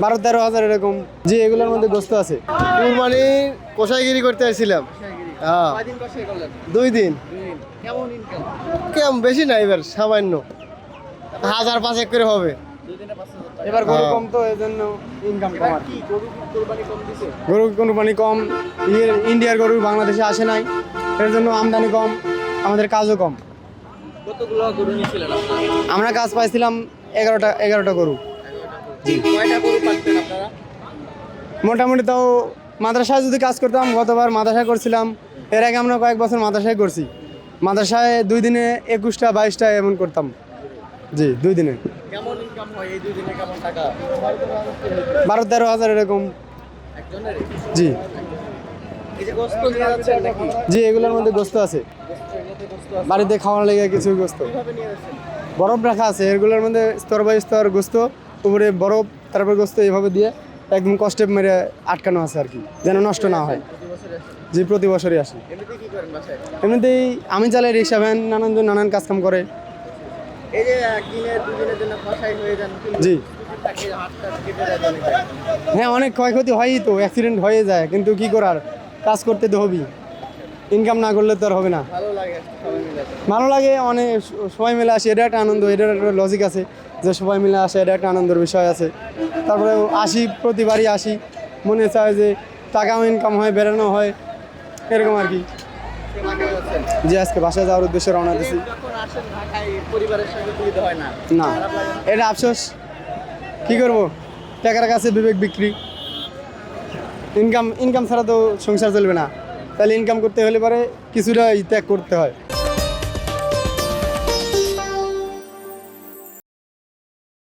12-13 হাজার এরকম। জি, এগুলোর মধ্যে গোস্ত আছে। কুরবানি কষাইগিরি করতে আসছিলাম। হ্যাঁ, 2 দিন। কেমন বেশি না, এবার সামান্য 1000-5 করে হবে। এবার গরু কম তো এই জন্য ইনকাম কম। গরু কোরবানি কম, ইন্ডিয়ার গরু বাংলাদেশে আসে নাই, এর জন্য আমদানি কম, আমাদের কাজও কম। কতগুলো গরু নিয়েছিলেন আপনারা? আমরা কাজ পাইছিলাম 11টা গরু। কয়টা গরু পাচ্ছেন আপনারা? মোটামুটি তাও মাদ্রাসায় যদি কাজ করতাম, গতবার মাদ্রাসায় করছিলাম, এর আগে আমরা কয়েক বছর মাদ্রাসায় করছি। মাদ্রাসায় 2 দিনে 21টা-22টা এমন করতাম। জি, 2 দিনে। কেমন ইনকাম হয় এই 2 দিনে, কেমন টাকা? 12-13 হাজার এরকম। একজনের? জি এই যে গোস্ত নিয়ে যাচ্ছেন নাকি? জি, এগুলোর মধ্যে গোস্ত আছে। এগুলোতে গোস্ত আছে। বাড়িতে খাওয়ার লেগে কিছু গোস্ত কিভাবে নিয়ে যাচ্ছেন? বরফ রাখা আছে, এগুলোর মধ্যে স্তর বাই স্তর গোস্ত, উপরে বরফ, তারপর গোস্ত এইভাবে দিয়ে একদম কষ্টে মেরে আটকানো আছে আর কি, যেন নষ্ট না হয়। প্রতি বছর আসেন? জি, প্রতি বছরই আসি। এমনিতে কি করেন বাসায়? এমনিতেই আমি চালাই রিক্সা ভ্যান, নানানজন নানান কাজকাম করে। এই যে একদিনের 2 দিনের জন্য কষাই হয়ে যান, কিন্তু জি। ছুটি থাকে, হাতটা কেটে যায় অনেক জায়গায়। হ্যাঁ, অনেক ক্ষয়ক্ষতি হয়ই তো, অ্যাক্সিডেন্ট হয়ে যায়, কিন্তু কি করার, কাজ করতে তো হবেই, ইনকাম না করলে তো আর হবে না। ভালো লাগে সবাই মিলে। ভালো লাগে, অনেক সবাই মিলে আসি, এটা একটা আনন্দ, এটার একটা লজিক আছে যে সবাই মিলে আসে, এটা একটা আনন্দের বিষয় আছে। তারপরে আসি, প্রতিবারই আসি, মনে চায় যে টাকাও ইনকাম হয়, বেড়ানো হয়, এরকম আর কি। ঢাকায় যাচ্ছেন? যে আজকে বাসায় যাওয়ার উদ্দেশ্যে রওনা দিছি। যখন আসেন ঢাকায় পরিবারের সঙ্গে মিলিত হয় না? না, খারাপ লাগে না? এটা আফসোস, কি করব, টাকার কাছে বিবেক বিক্রি। ইনকাম ছাড়া তো সংসার চলবে না, তাহলে ইনকাম করতে হলে পরে কিছুটা ত্যাগ করতে হয়।